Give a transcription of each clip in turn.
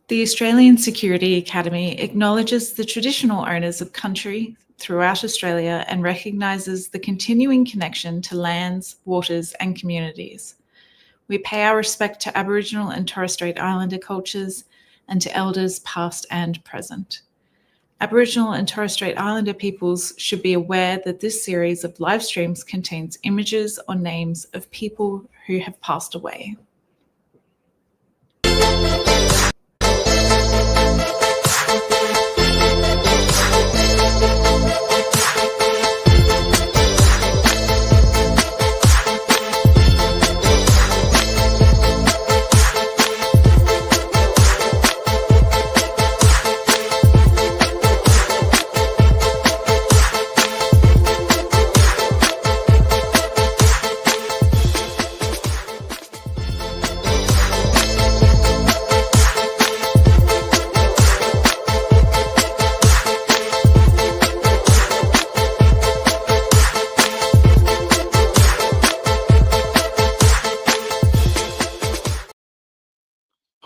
The Australian Security Academy acknowledges the traditional owners of country throughout Australia and recognises the continuing connection to lands, waters and communities. We pay our respect to Aboriginal and Torres Strait Islander cultures and to elders past and present. Aboriginal and Torres Strait Islander peoples should be aware that this series of live streams contains images or names of people who have passed away.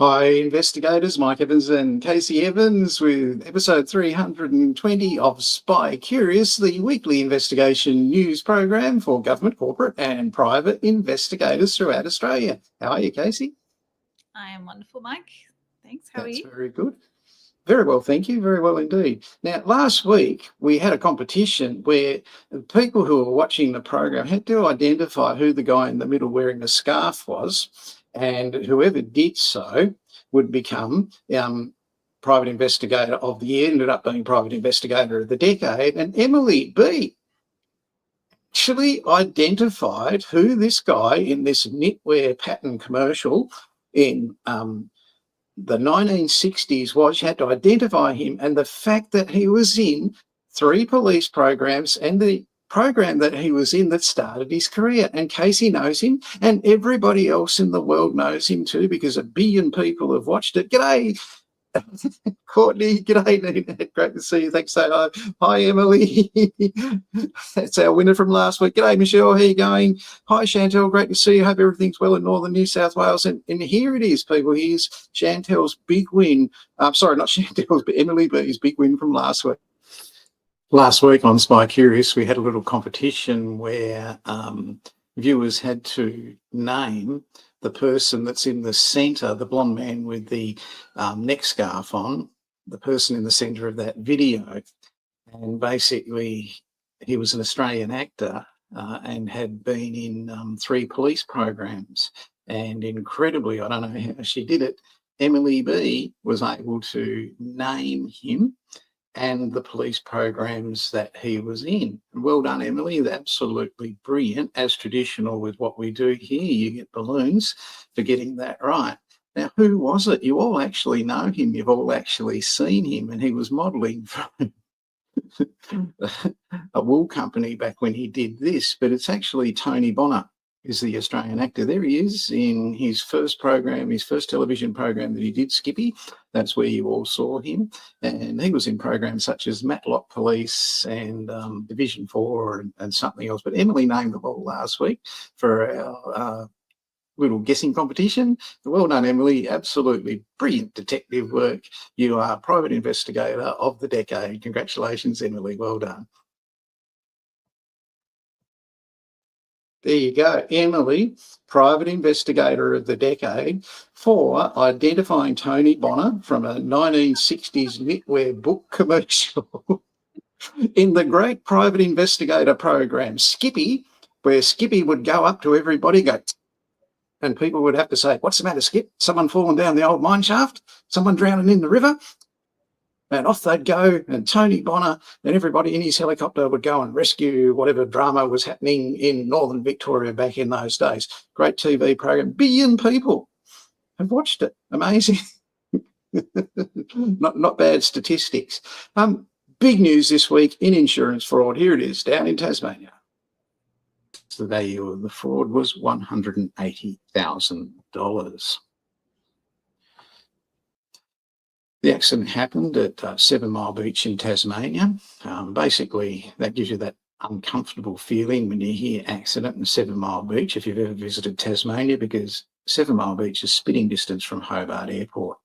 Hi investigators, Mike Evans and Casey Evans with episode 320 of Spy Curious, the weekly investigation news program for government, corporate and private investigators throughout Australia. How are you, Casey? I am wonderful, Mike. Thanks. How are you? That's very good. Very well, thank you. Very well indeed. Now, last week we had a competition where people who were watching the program had to identify who the guy in the middle wearing the scarf was, and whoever did so would become Private Investigator of the Year, ended up being Private Investigator of the Decade. And Emily B actually identified who this guy in this knitwear pattern commercial in the 1960s was. She had to identify him, and the fact that he was in 3 police programs and the program that he was in that started his career. And Casey knows him, and everybody else in the world knows him too, because 1 billion people have watched it. G'day, Courtney. G'day, Nina. Great to see you. Thanks so much. Hi, Emily. That's our winner from last week. G'day, Michelle. How you going? Hi, Chantel. Great to see you. Hope everything's well in northern New South Wales. And here it is, people. Here's Chantel's big win. Sorry, not Chantel's, but Emily B's big win from last week. Last week on Spy Curious, we had a little competition where viewers had to name the person that's in the centre, the blonde man with the neck scarf on, the person in the centre of that video. And basically, he was an Australian actor and had been in 3 police programs. And incredibly, I don't know how she did it, Emily B was able to name him and the police programs that he was in. Well done, Emily. Absolutely brilliant. As traditional with what we do here, you get balloons for getting that right. Now, who was it? You all actually know him. You've all actually seen him, and he was modelling for a wool company back when he did this, but it's actually Tony Bonner is the Australian actor. There he is in his first program, his first television program that he did, Skippy. That's where you all saw him. And he was in programs such as Matlock Police and Division 4 and something else. But Emily named them all last week for our little guessing competition. Well done, Emily. Absolutely brilliant detective work. You are Private Investigator of the Decade. Congratulations, Emily. Well done. There you go, Emily, Private Investigator of the Decade, for identifying Tony Bonner from a 1960s knitwear book commercial in the great Private Investigator program, Skippy, where Skippy would go up to everybody, go, and people would have to say, "What's the matter, Skip? Someone fallen down the old mine shaft? Someone drowning in the river?" And off they'd go, and Tony Bonner and everybody in his helicopter would go and rescue whatever drama was happening in northern Victoria back in those days. Great TV program. 1 billion people have watched it. Amazing. Not bad statistics. Big news this week in insurance fraud. Here it is, down in Tasmania. The value of the fraud was $180,000. The accident happened at 7 Mile Beach in Tasmania. Basically, that gives you that uncomfortable feeling when you hear accident in 7 Mile Beach, if you've ever visited Tasmania, because 7 Mile Beach is spitting distance from Hobart Airport.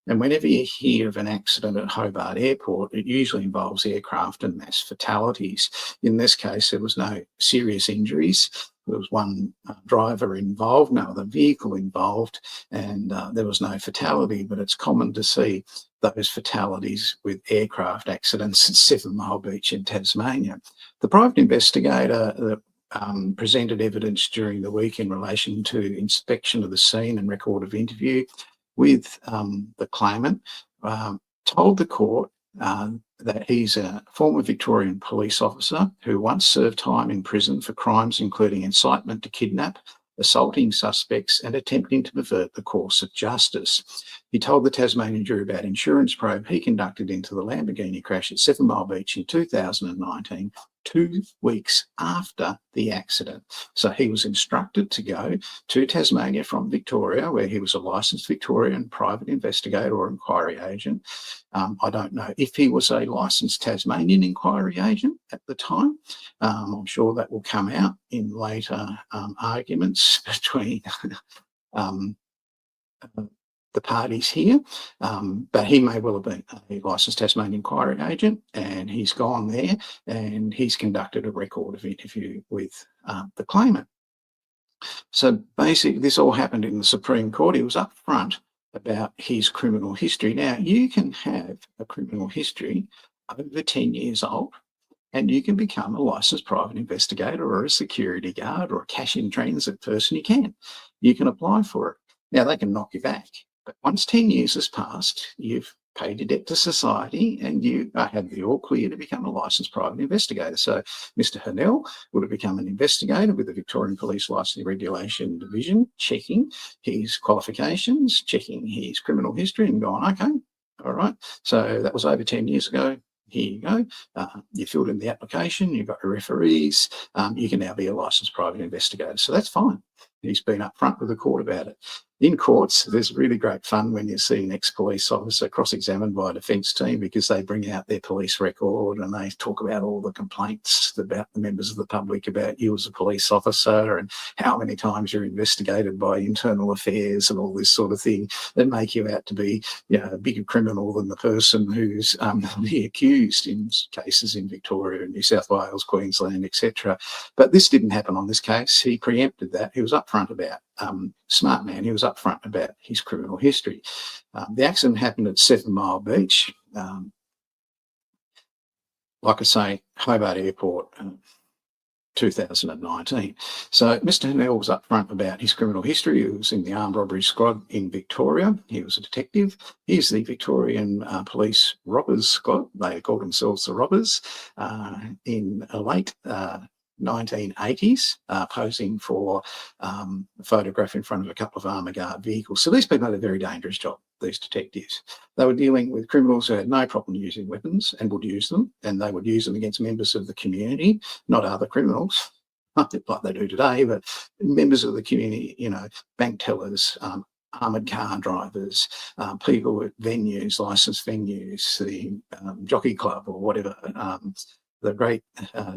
And whenever you hear of an accident at Hobart Airport, it usually involves aircraft and mass fatalities. In this case, there was no serious injuries. There was one driver involved, no other vehicle involved, and there was no fatality. But it's common to see those fatalities with aircraft accidents at 7 Mile Beach in Tasmania. The private investigator that presented evidence during the week in relation to inspection of the scene and record of interview with the claimant told the court that he's a former Victorian police officer who once served time in prison for crimes including incitement to kidnap, assaulting suspects and attempting to pervert the course of justice. He told the Tasmanian jury about insurance probe he conducted into the Lamborghini crash at 7 Mile Beach in 2019, 2 weeks after the accident. So he was instructed to go to Tasmania from Victoria, where he was a licensed Victorian private investigator or inquiry agent. I don't know if he was a licensed Tasmanian inquiry agent at the time. I'm sure that will come out in later arguments between the parties here, but he may well have been a licensed Tasmanian inquiry agent, and he's gone there and he's conducted a record of interview with the claimant. So basically, this all happened in the Supreme Court. He was upfront about his criminal history. Now, you can have a criminal history over 10 years old, and you can become a licensed private investigator or a security guard or a cash in transit person. You can apply for it. Now, they can knock you back. But once 10 years has passed, you've paid your debt to society and you had the all clear to become a licensed private investigator. So Mr. Hurnell would have become an investigator with the Victorian Police Licensing Regulation Division, checking his qualifications, checking his criminal history and gone, okay, all right. So that was over 10 years ago. Here you go. You filled in the application, you've got your referees, you can now be a licensed private investigator. So that's fine. He's been upfront with the court about it. In courts, there's really great fun when you see an ex-police officer cross-examined by a defence team because they bring out their police record and they talk about all the complaints about the members of the public about you as a police officer and how many times you're investigated by internal affairs and all this sort of thing that make you out to be, a bigger criminal than the person who's the accused in cases in Victoria, New South Wales, Queensland, etc. But this didn't happen on this case. He preempted that. He was upfront about smart man. He was upfront about his criminal history. The accident happened at 7 Mile Beach. Like I say, Hobart Airport, 2019. So Mr. Hurnell was upfront about his criminal history. He was in the armed robbery squad in Victoria. He was a detective. He's the Victorian Police Robbers Squad. They called themselves the Robbers in a late 1980s, posing for a photograph in front of a couple of armour guard vehicles. So these people had a very dangerous job, these detectives. They were dealing with criminals who had no problem using weapons and would use them, and they would use them against members of the community, not other criminals, like they do today, but members of the community, bank tellers, armoured car drivers, people at venues, licensed venues, the jockey club or whatever, the great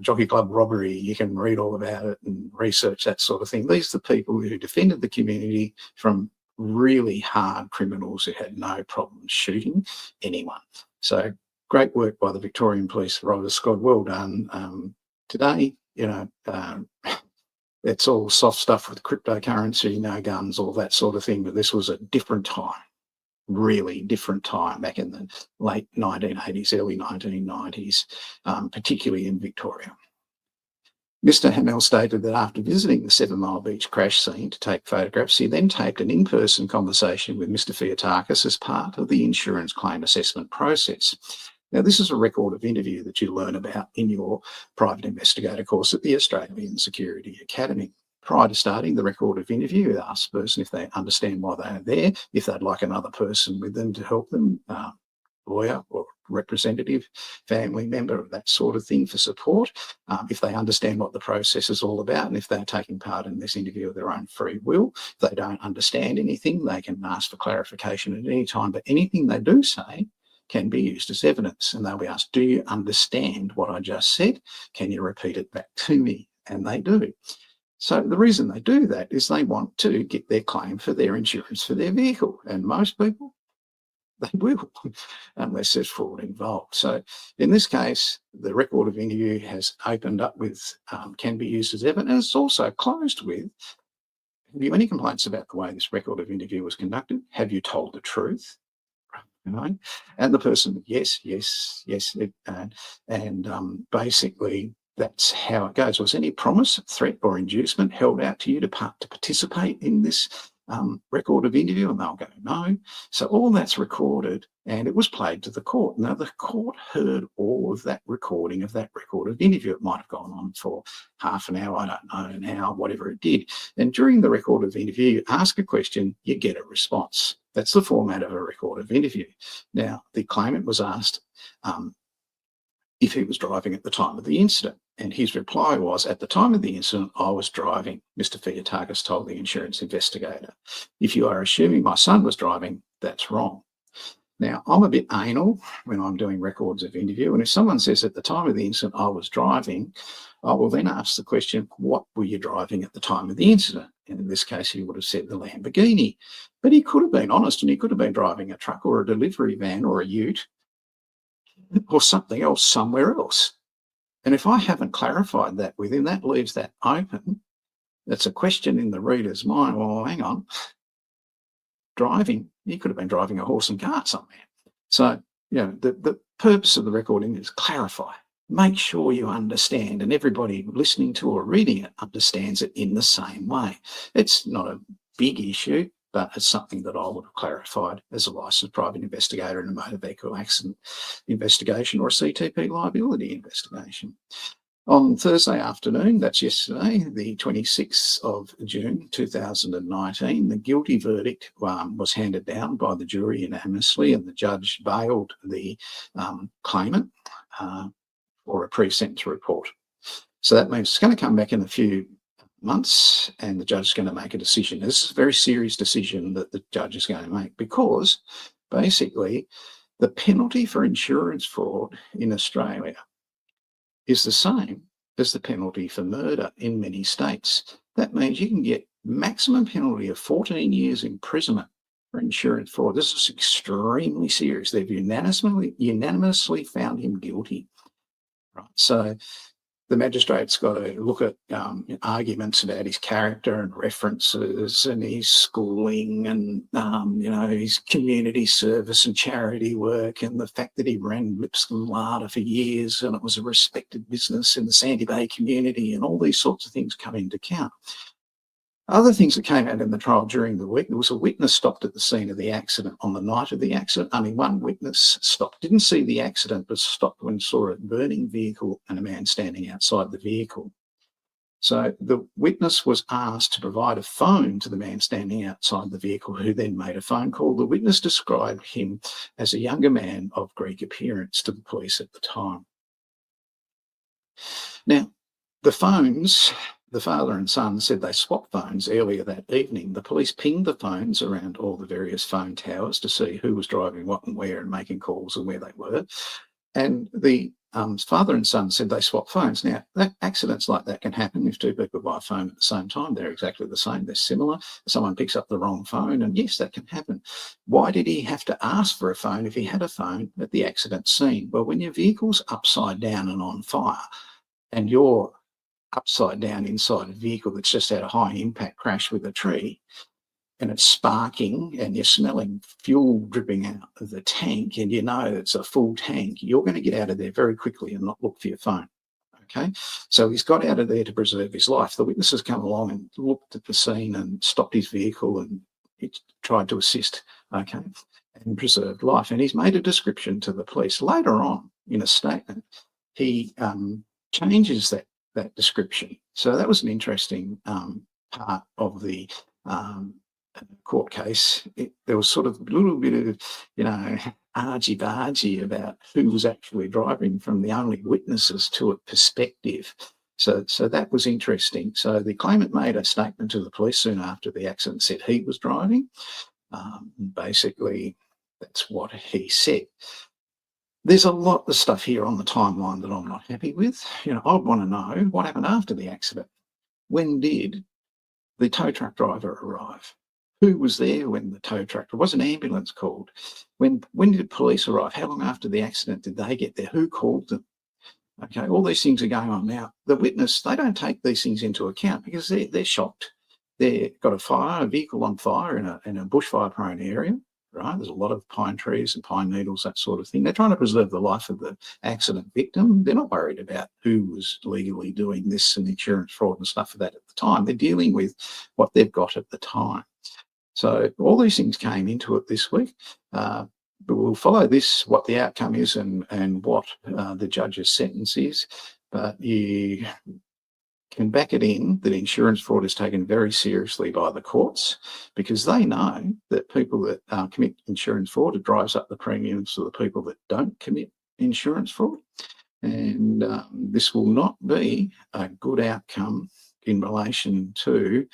jockey club robbery. You can read all about it and research that sort of thing. These are the people who defended the community from really hard criminals who had no problem shooting anyone. So great work by the Victorian Police Robbers Squad. Well done. Today, it's all soft stuff with cryptocurrency, no guns, all that sort of thing. But this was a different time. Really different time back in the late 1980s, early 1990s, particularly in Victoria. Mr. Hurnell stated that after visiting the 7 Mile Beach crash scene to take photographs, he then taped an in-person conversation with Mr. Fiatakis as part of the insurance claim assessment process. Now, this is a record of interview that you learn about in your private investigator course at the Australian Security Academy. Prior to starting the record of interview, ask the person if they understand why they are there, if they'd like another person with them to help them, lawyer or representative, family member, that sort of thing for support, if they understand what the process is all about, and if they're taking part in this interview of their own free will. If they don't understand anything, they can ask for clarification at any time, but anything they do say can be used as evidence, and they'll be asked, do you understand what I just said? Can you repeat it back to me? And they do. So the reason they do that is they want to get their claim for their insurance for their vehicle. And most people, they will, unless there's fraud involved. So in this case, the record of interview has opened up with, can be used as evidence, and it's also closed with, have you any complaints about the way this record of interview was conducted? Have you told the truth? You know? And the person, yes, yes, yes. Basically, that's how it goes. Was any promise, threat, or inducement held out to you to participate in this record of interview? And they'll go, no. So all that's recorded, and it was played to the court. Now, the court heard all of that recording of that record of interview. It might have gone on for half an hour, I don't know, an hour, whatever it did. And during the record of interview, you ask a question, you get a response. That's the format of a record of interview. Now, the claimant was asked if he was driving at the time of the incident. And his reply was, at the time of the incident, I was driving, Mr. Fiatakis told the insurance investigator. If you are assuming my son was driving, that's wrong. Now, I'm a bit anal when I'm doing records of interview. And if someone says at the time of the incident I was driving, I will then ask the question, what were you driving at the time of the incident? And in this case, he would have said the Lamborghini. But he could have been honest, and he could have been driving a truck or a delivery van or a ute or something else somewhere else. And if I haven't clarified that with him, that leaves that open. That's a question in the reader's mind. Well, hang on. Driving, he could have been driving a horse and cart somewhere. So, the purpose of the recording is clarify. Make sure you understand, and everybody listening to or reading it understands it in the same way. It's not a big issue, but it's something that I would have clarified as a licensed private investigator in a motor vehicle accident investigation or a CTP liability investigation. On Thursday afternoon, that's yesterday, the 26th of June 2019, the guilty verdict was handed down by the jury unanimously, and the judge bailed the claimant for a pre-sentence report. So that means it's going to come back in a few months and the judge is going to make a decision. This is a very serious decision that the judge is going to make, because basically the penalty for insurance fraud in Australia is the same as the penalty for murder in many states. That means you can get maximum penalty of 14 years imprisonment for insurance fraud. This is extremely serious. They've unanimously found him guilty. Right. So the magistrate's got to look at arguments about his character and references and his schooling and, his community service and charity work, and the fact that he ran Lipscomb Larder for years and it was a respected business in the Sandy Bay community, and all these sorts of things come into account. Other things that came out in the trial during the week, there was a witness stopped at the scene of the accident on the night of the accident. Only one witness stopped, didn't see the accident, but stopped when saw a burning vehicle and a man standing outside the vehicle. So the witness was asked to provide a phone to the man standing outside the vehicle, who then made a phone call. The witness described him as a younger man of Greek appearance to the police at the time. Now, the phones, the father and son said they swapped phones earlier that evening. The police pinged the phones around all the various phone towers to see who was driving what and where and making calls and where they were. And the father and son said they swapped phones. Now, accidents like that can happen if two people buy a phone at the same time. They're exactly the same. They're similar. Someone picks up the wrong phone, and yes, that can happen. Why did he have to ask for a phone if he had a phone at the accident scene? Well, when your vehicle's upside down and on fire, and you're upside down inside a vehicle that's just had a high impact crash with a tree, and it's sparking and you're smelling fuel dripping out of the tank, and you know it's a full tank, you're going to get out of there very quickly and not look for your phone. Okay, so he's got out of there to preserve his life. The witnesses come along and looked at the scene and stopped his vehicle and he tried to assist, okay, and preserved life. And he's made a description to the police. Later on in a statement, he changes that description. So that was an interesting part of the court case. There was sort of a little bit of, argy-bargy about who was actually driving from the only witnesses to a perspective. So that was interesting. So the claimant made a statement to the police soon after the accident, said he was driving. Basically, that's what he said. There's a lot of stuff here on the timeline that I'm not happy with. I want to know what happened after the accident. When did the tow truck driver arrive? who was there when the tow truck, there was an ambulance called. When did police arrive? How long after the accident did they get there? Who called them? Okay, all these things are going on now. The witness, they don't take these things into account because they're shocked. They've got a vehicle on fire in a bushfire-prone area, right? There's a lot of pine trees and pine needles, that sort of thing. They're trying to preserve the life of the accident victim. They're not worried about who was legally doing this and insurance fraud and stuff for that at the time. They're dealing with what they've got at the time. So all these things came into it this week. But we'll follow this, what the outcome is and what the judge's sentence is. But you can back it in that insurance fraud is taken very seriously by the courts, because they know that people that commit insurance fraud, it drives up the premiums for the people that don't commit insurance fraud. And this will not be a good outcome in relation to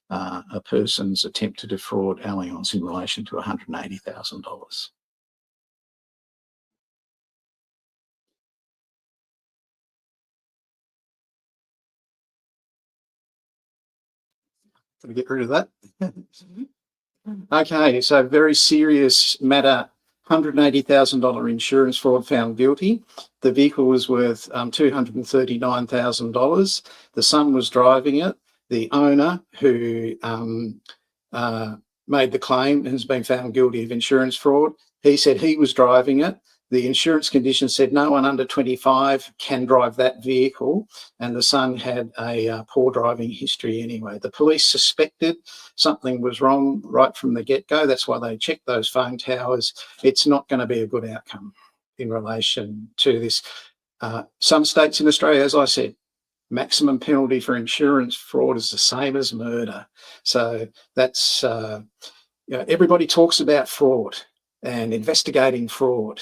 a person's attempt to defraud Allianz in relation to $180,000. Can we get rid of that? Okay, so very serious matter. $180,000 insurance fraud found guilty. The vehicle was worth $239,000. The son was driving it. The owner who made the claim has been found guilty of insurance fraud. He said he was driving it. The insurance condition said no one under 25 can drive that vehicle, and the son had a poor driving history anyway. The police suspected something was wrong right from the get-go. That's why they checked those phone towers. It's not going to be a good outcome in relation to this. Some states in Australia, as I said, maximum penalty for insurance fraud is the same as murder. So that's, everybody talks about fraud and investigating fraud.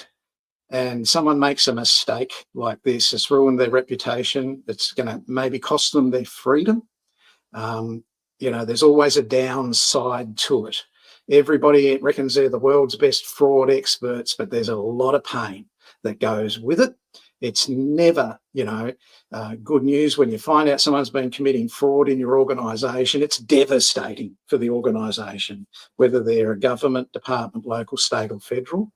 And someone makes a mistake like this, it's ruined their reputation. It's going to maybe cost them their freedom. There's always a downside to it. Everybody reckons they're the world's best fraud experts, but there's a lot of pain that goes with it. It's never, good news when you find out someone's been committing fraud in your organisation. It's devastating for the organisation, whether they're a government department, local, state or federal.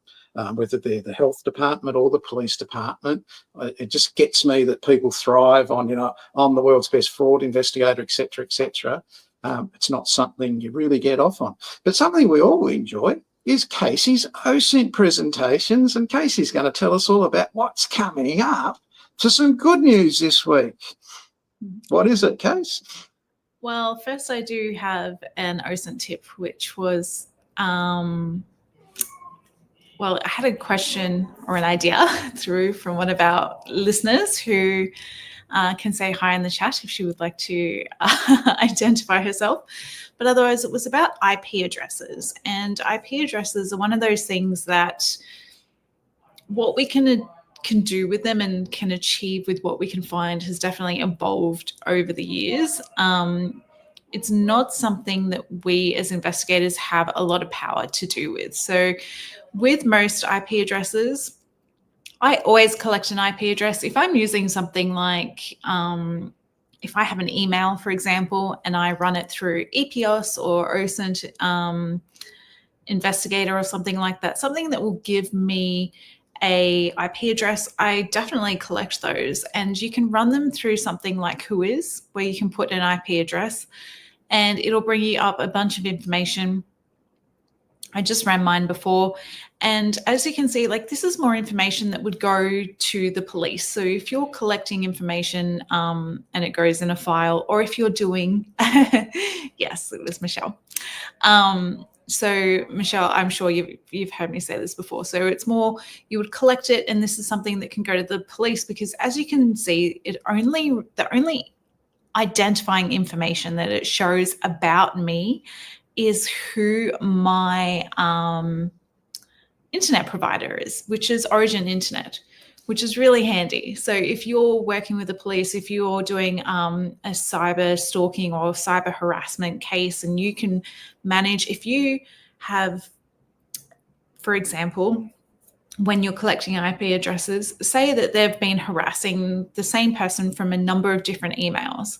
Whether they're the health department or the police department. It just gets me that people thrive on, I'm the world's best fraud investigator, etc., etc. It's not something you really get off on. But something we all enjoy is Casey's OSINT presentations, and Casey's going to tell us all about what's coming up for some good news this week. What is it, Case? Well, first I do have an OSINT tip, which was... Well, I had a question or an idea through from one of our listeners who can say hi in the chat if she would like to identify herself. But otherwise, it was about IP addresses. And IP addresses are one of those things that what we can do with them and can achieve with what we can find has definitely evolved over the years. It's not something that we as investigators have a lot of power to do with. So with most IP addresses, I always collect an IP address. If I'm using something like, if I have an email, for example, and I run it through EPOS or OSINT Investigator or something like that, something that will give me a IP address, I definitely collect those. And you can run them through something like Whois, where you can put an IP address and it'll bring you up a bunch of information. I just ran mine before. And as you can see, this is more information that would go to the police. So if you're collecting information and it goes in a file, or if you're doing, yes, it was Michelle. So Michelle, I'm sure you've heard me say this before. So it's more, you would collect it, and this is something that can go to the police, because as you can see, the only identifying information that it shows about me is who my internet provider is, which is Origin Internet, which is really handy. So if you're working with the police, if you're doing a cyber stalking or cyber harassment case, and you can manage, if you have, for example, when you're collecting IP addresses, say that they've been harassing the same person from a number of different emails.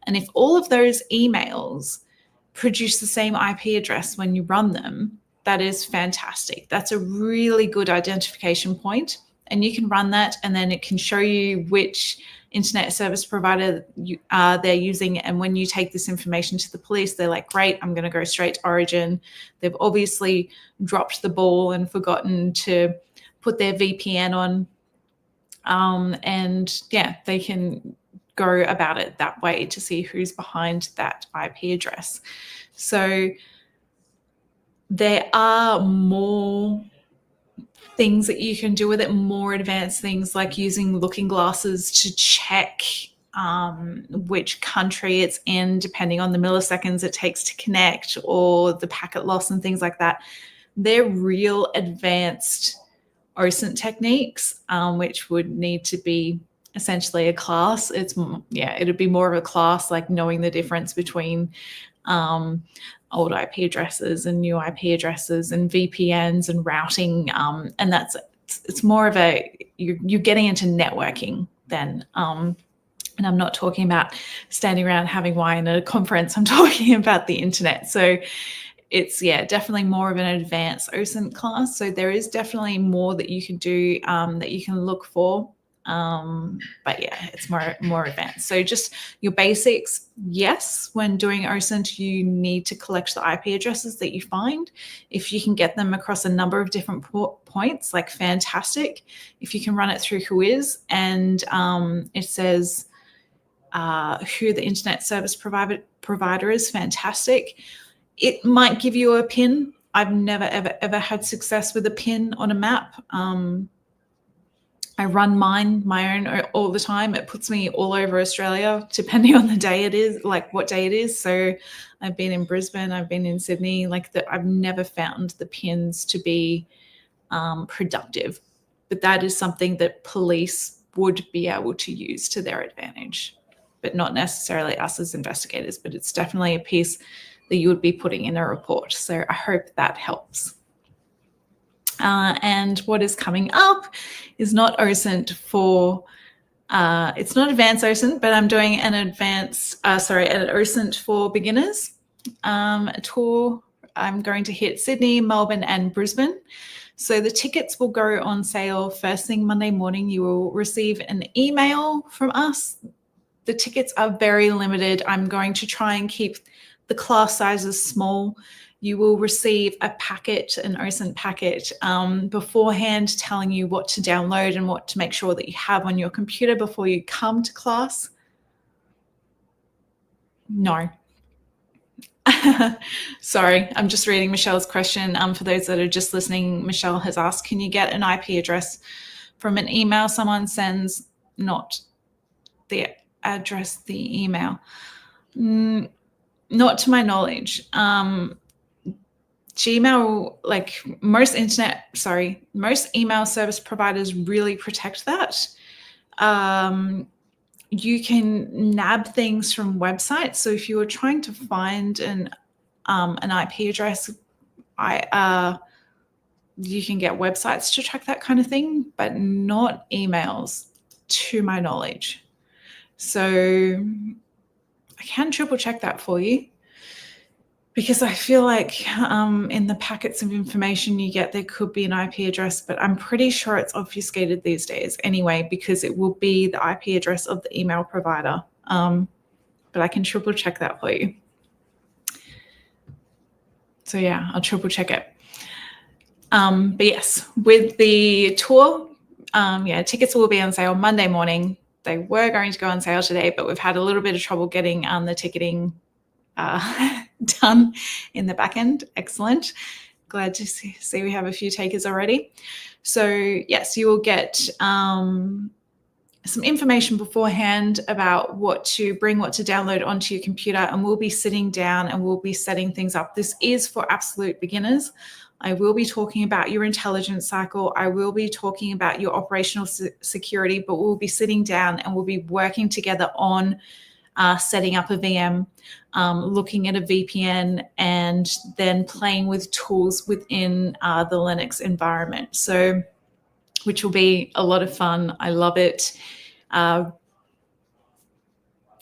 And if all of those emails produce the same IP address when you run them, that is fantastic. That's a really good identification point. And you can run that, and then it can show you which internet service provider they're using. And when you take this information to the police, they're like, great, I'm going to go straight to Origin. They've obviously dropped the ball and forgotten to put their VPN on. And yeah, they can go about it that way to see who's behind that IP address. So there are more things that you can do with it, more advanced things like using looking glasses to check which country it's in, depending on the milliseconds it takes to connect, or the packet loss and things like that. They're real advanced OSINT techniques, which would need to be essentially a class. It'd be more of a class, like knowing the difference between old IP addresses and new IP addresses and VPNs and routing, and it's more of you're getting into networking then. And I'm not talking about standing around having wine at a conference. I'm talking about the internet. So it's definitely more of an advanced OSINT class. So there is definitely more that you can do, that you can look for. But yeah, it's more advanced. So just your basics, yes, when doing OSINT, you need to collect the IP addresses that you find. If you can get them across a number of different points, like fantastic. If you can run it through Whois and it says who the internet service provider is, fantastic. It might give you a pin. I've never, ever had success with a pin on a map. I run my own all the time. It puts me all over Australia, depending on the day it is, like what day it is. So I've been in Brisbane, I've been in Sydney, I've never found the pins to be productive. But that is something that police would be able to use to their advantage, but not necessarily us as investigators. But it's definitely a piece that you would be putting in a report. So I hope that helps. And what is coming up is not OSINT it's not advanced OSINT, but I'm doing an OSINT for beginners tour. I'm going to hit Sydney, Melbourne, and Brisbane. So the tickets will go on sale first thing Monday morning. You will receive an email from us. The tickets are very limited. I'm going to try and keep the class sizes small. You will receive a packet, an OSINT packet, beforehand, telling you what to download and what to make sure that you have on your computer before you come to class. No. Sorry, I'm just reading Michelle's question. For those that are just listening, Michelle has asked, can you get an IP address from an email someone sends, not the address, the email? Not to my knowledge. Gmail, like most email service providers really protect that. You can nab things from websites. So if you were trying to find an IP address, you can get websites to track that kind of thing, but not emails, to my knowledge. So I can triple check that for you, because I feel like in the packets of information you get, there could be an IP address, but I'm pretty sure it's obfuscated these days anyway, because it will be the IP address of the email provider. But I can triple check that for you. So yeah, I'll triple check it. But yes, with the tour, tickets will be on sale Monday morning. They were going to go on sale today, but we've had a little bit of trouble getting the ticketing done in the back end. Excellent. Glad to see we have a few takers already. So yes, you will get some information beforehand about what to bring, what to download onto your computer, and we'll be sitting down and we'll be setting things up. This is for absolute beginners. I will be talking about your intelligence cycle. I will be talking about your operational security, but we'll be sitting down and we'll be working together on setting up a VM, looking at a VPN, and then playing with tools within the Linux environment. So, which will be a lot of fun. I love it.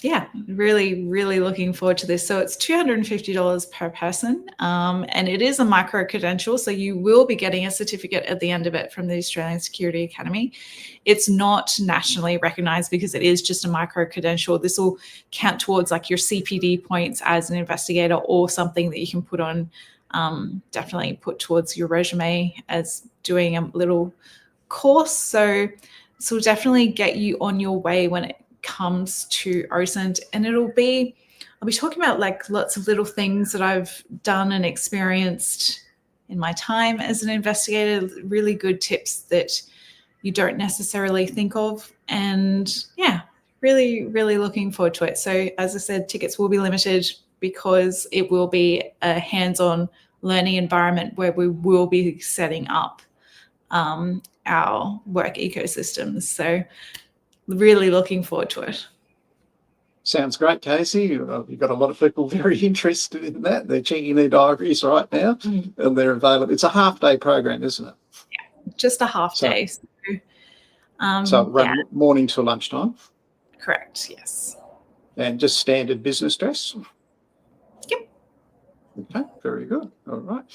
yeah, really, really looking forward to this. So it's $250 per person, and it is a micro credential. So you will be getting a certificate at the end of it from the Australian Security Academy. It's not nationally recognised because it is just a micro credential. This will count towards like your CPD points as an investigator, or something that you can put on, definitely put towards your resume as doing a little course. So this will definitely get you on your way when it comes to OSINT, and I'll be talking about like lots of little things that I've done and experienced in my time as an investigator, really good tips that you don't necessarily think of, and yeah, really, really looking forward to it. So as I said, tickets will be limited because it will be a hands-on learning environment where we will be setting up our work ecosystems. So really looking forward to it. Sounds great, Casey. You've got a lot of people very interested in that. They're checking their diaries right now, and they're available. It's a half-day program, isn't it? Yeah, just a half day. So run morning to lunchtime? Correct, yes. And just standard business dress? Yep. Okay, very good. All right.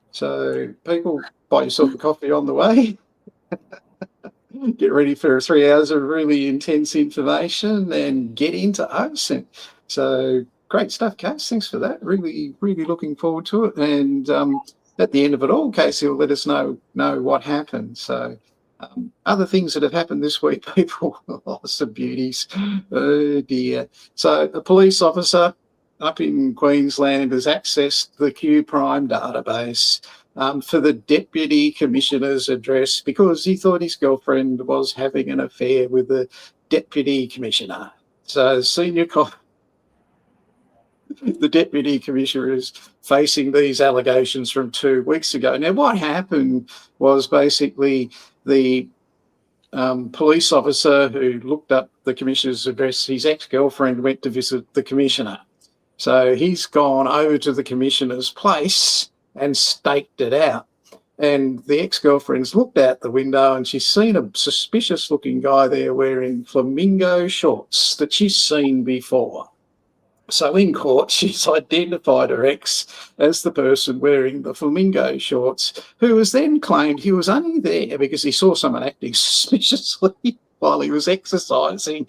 So people, buy yourself a coffee on the way. Get ready for 3 hours of really intense information and get into OSINT. So great stuff, Case. Thanks for that. Really, really looking forward to it. And at the end of it all, Casey will let us know what happened. So other things that have happened this week, people, some beauties. Oh dear. So a police officer up in Queensland has accessed the Q Prime database for the Deputy Commissioner's address because he thought his girlfriend was having an affair with the Deputy Commissioner. So the Deputy Commissioner is facing these allegations from 2 weeks ago. Now, what happened was basically the police officer who looked up the Commissioner's address, his ex-girlfriend went to visit the Commissioner. So he's gone over to the Commissioner's place and staked it out. And the ex-girlfriend's looked out the window and she's seen a suspicious-looking guy there wearing flamingo shorts that she's seen before. So in court, she's identified her ex as the person wearing the flamingo shorts, who was then claimed he was only there because he saw someone acting suspiciously while he was exercising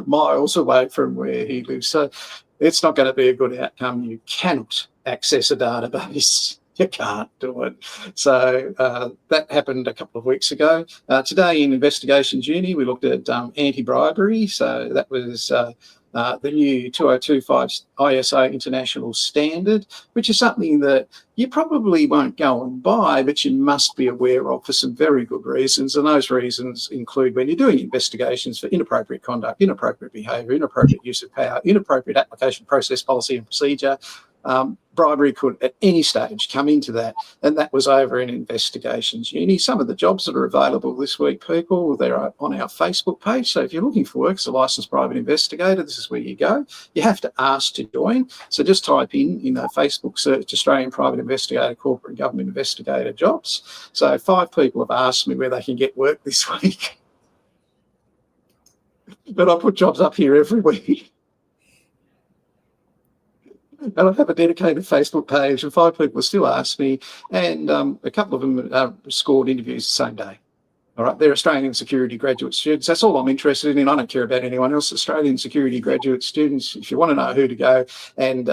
miles away from where he lives. So it's not going to be a good outcome. You cannot access a database. You can't do it. So that happened a couple of weeks ago. Today in Investigations Uni, we looked at anti-bribery. So that was the new 2025 ISO International Standard, which is something that you probably won't go and buy, but you must be aware of for some very good reasons. And those reasons include when you're doing investigations for inappropriate conduct, inappropriate behaviour, inappropriate use of power, inappropriate application, process, policy and procedure. Bribery could at any stage come into that, and that was over in Investigations Uni. Some of the jobs that are available this week, people, they're on our Facebook page. So if you're looking for work as a licensed private investigator, this is where you go. You have to ask to join. So just type in a Facebook search, Australian Private Investigator, Corporate and Government Investigator jobs. So 5 people have asked me where they can get work this week. But I put jobs up here every week. And I have a dedicated Facebook page, and 5 people still ask me, and a couple of them scored interviews the same day. All right, they're Australian security graduate students. That's all I'm interested in. I don't care about anyone else. Australian security graduate students, if you want to know who to go and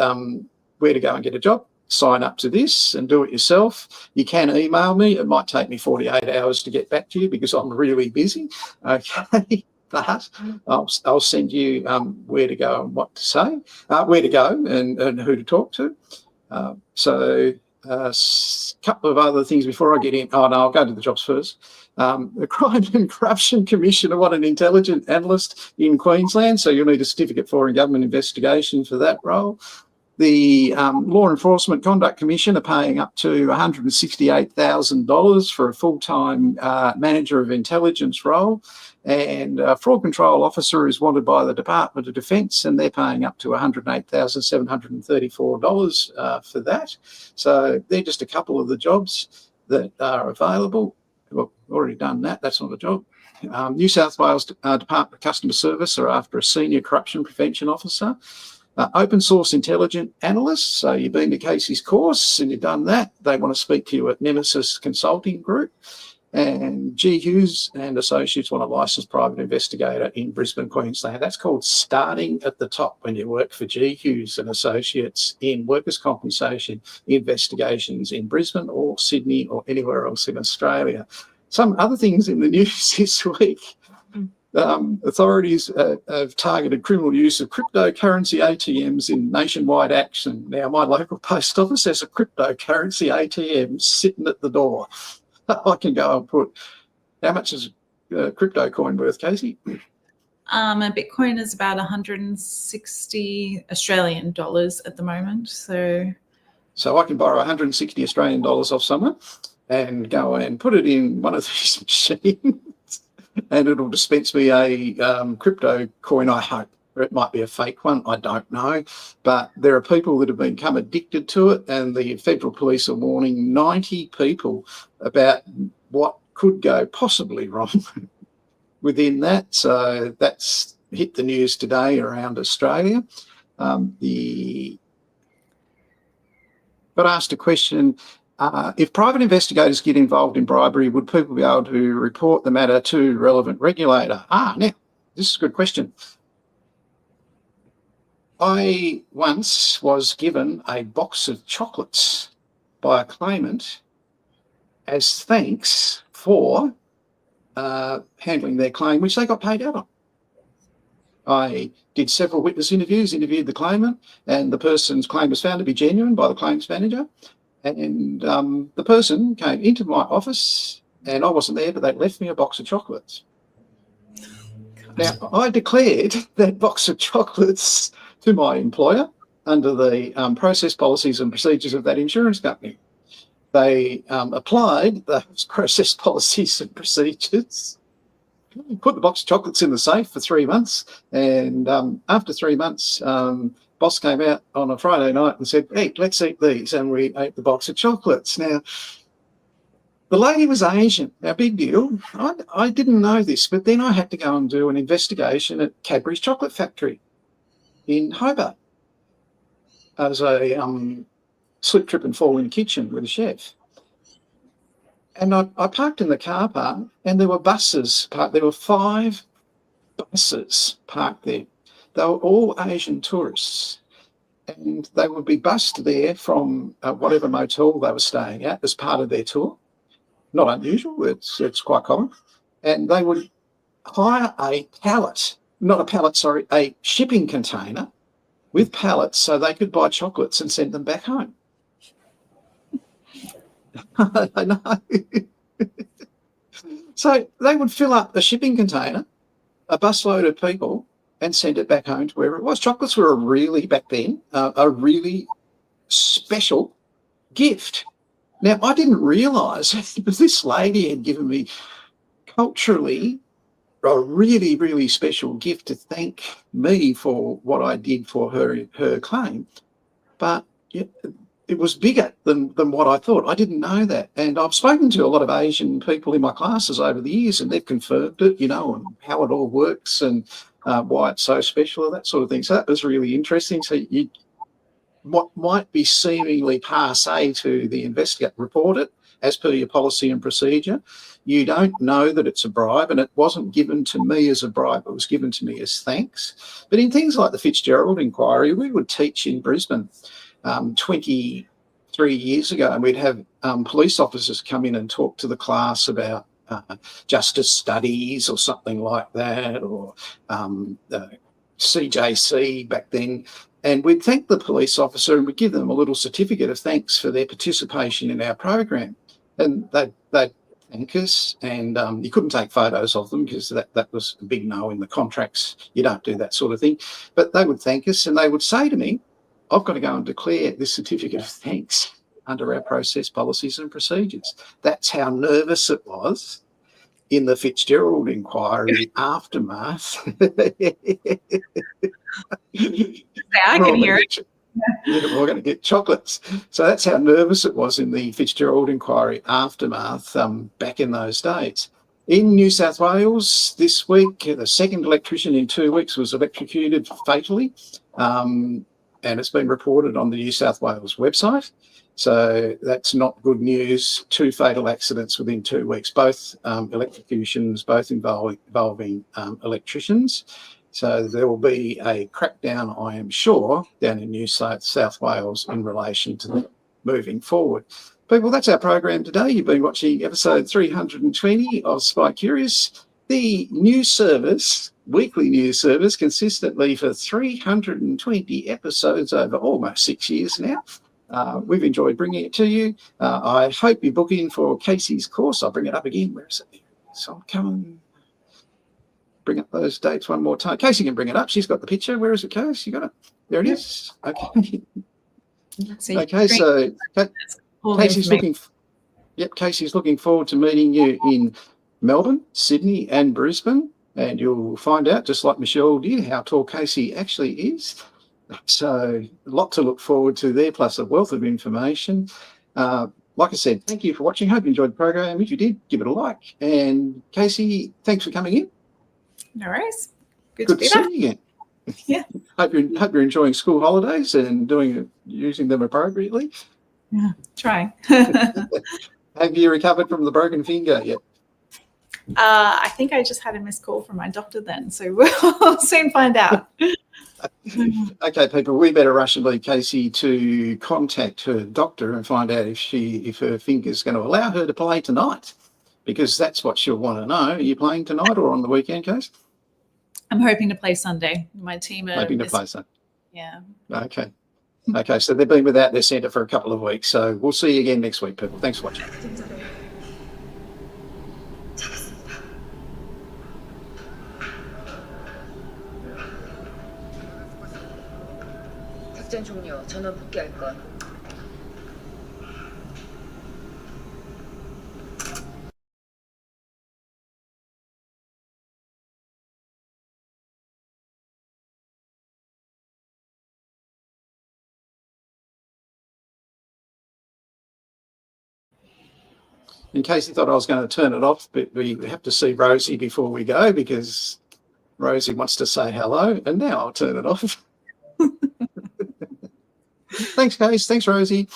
where to go and get a job, sign up to this and do it yourself. You can email me. It might take me 48 hours to get back to you because I'm really busy. Okay. But I'll send you where to go and what to say, where to go and who to talk to. So a couple of other things before I get in. Oh, no, I'll go to the jobs first. The Crime and Corruption Commissioner, what an intelligent analyst in Queensland. So you'll need a certificate for in government investigation for that role. The Law Enforcement Conduct Commission are paying up to $168,000 for a full-time manager of intelligence role. And a fraud control officer is wanted by the Department of Defence, and they're paying up to $108,734 for that. So they're just a couple of the jobs that are available. well, already done that. That's not a job. New South Wales Department of Customer Service are after a senior corruption prevention officer. Open source intelligent analysts. So you've been to Casey's course and you've done that. They want to speak to you at Nemesis Consulting Group. And G. Hughes and Associates want a licensed private investigator in Brisbane, Queensland. That's called starting at the top when you work for G. Hughes and Associates in workers' compensation investigations in Brisbane or Sydney or anywhere else in Australia. Some other things in the news this week. Authorities have targeted criminal use of cryptocurrency ATMs in nationwide action. Now, my local post office has a cryptocurrency ATM sitting at the door. I can go and put, how much is crypto coin worth, Casey? A Bitcoin is about 160 Australian dollars at the moment. So I can borrow 160 Australian dollars off someone and go and put it in one of these machines and it'll dispense me a crypto coin, I hope. It might be a fake one, I don't know. But there are people that have become addicted to it, and the Federal Police are warning 90 people about what could go possibly wrong within that. So that's hit the news today around Australia. Got asked a question, if private investigators get involved in bribery, would people be able to report the matter to relevant regulator? Now, this is a good question. I once was given a box of chocolates by a claimant as thanks for handling their claim, which they got paid out on. I did several witness interviews, interviewed the claimant, and the person's claim was found to be genuine by the claims manager. And the person came into my office, and I wasn't there, but they left me a box of chocolates. Now, I declared that box of chocolates to my employer under the process policies and procedures of that insurance company. They applied those process policies and procedures, put the box of chocolates in the safe for 3 months, and after 3 months, boss came out on a Friday night and said, hey, let's eat these, and we ate the box of chocolates. Now, the lady was Asian. Now, big deal. I didn't know this, but then I had to go and do an investigation at Cadbury's Chocolate Factory in Hobart as a slip, trip and fall in the kitchen with a chef. And I parked in the car park, and there were buses parked. There were 5 buses parked there. They were all Asian tourists, and they would be bussed there from whatever motel they were staying at as part of their tour. Not unusual, it's quite common. And they would hire a shipping container with pallets so they could buy chocolates and send them back home. I know. So they would fill up a shipping container, a busload of people, and send it back home to wherever it was. Chocolates were back then, a really special gift. Now, I didn't realise this lady had given me culturally a really, really special gift to thank me for what I did for her claim. But it was bigger than what I thought. I didn't know that. And I've spoken to a lot of Asian people in my classes over the years, and they've confirmed it, and how it all works and why it's so special and that sort of thing. So that was really interesting. So what might be seemingly passé to the investigator, report it as per your policy and procedure. You don't know that it's a bribe, and it wasn't given to me as a bribe. It was given to me as thanks. But in things like the Fitzgerald inquiry, we would teach in Brisbane 23 years ago, and we'd have police officers come in and talk to the class about justice studies or something like that, or CJC back then. And we'd thank the police officer, and we'd give them a little certificate of thanks for their participation in our program. And they'd thank us, and you couldn't take photos of them because that was a big no in the contracts. You don't do that sort of thing. But they would thank us, and they would say to me, I've got to go and declare this certificate of thanks under our process policies and procedures. That's how nervous it was in the Fitzgerald inquiry aftermath. I can hear it. Yeah, we're going to get chocolates. So that's how nervous it was in the Fitzgerald inquiry aftermath back in those days. In New South Wales this week, the second electrician in 2 weeks was electrocuted fatally, and it's been reported on the New South Wales website. So that's not good news. 2 fatal accidents within 2 weeks, both electrocutions, both involving electricians. So there will be a crackdown, I am sure, down in New South Wales in relation to that moving forward. People, that's our program today. You've been watching episode 320 of Spy Curious, the news service, weekly news service, consistently for 320 episodes over almost 6 years now. We've enjoyed bringing it to you. I hope you book in for Casey's course. I'll bring it up again. Where is it? So I'm coming. Bring up those dates one more time. Casey can bring it up. She's got the picture. Where is it, Casey? You got it? There it is. Okay. Okay, so Casey's looking. Yep, Casey's looking forward to meeting you in Melbourne, Sydney, and Brisbane, and you'll find out, just like Michelle did, how tall Casey actually is. So a lot to look forward to there, plus a wealth of information. Like I said, thank you for watching. Hope you enjoyed the program. If you did, give it a like. And Casey, thanks for coming in. No worries. Good to see you again. Yeah. Hope you're enjoying school holidays and using them appropriately. Yeah, trying. Have you recovered from the broken finger yet? I think I just had a missed call from my doctor then, so we'll soon find out. Okay, people, we better rush and leave Casey to contact her doctor and find out if her finger's going to allow her to play tonight, because that's what she'll want to know. Are you playing tonight or on the weekend, Casey? I'm hoping to play Sunday. My team are hoping to play Sunday. Yeah. Okay. Okay, so they've been without their centre for a couple of weeks. So we'll see you again next week, people. Thanks for watching. 작전 종료. 전원 복귀할 것. In case you thought I was going to turn it off, but we have to see Rosie before we go, because Rosie wants to say hello, and now I'll turn it off. Thanks, guys. Thanks, Rosie.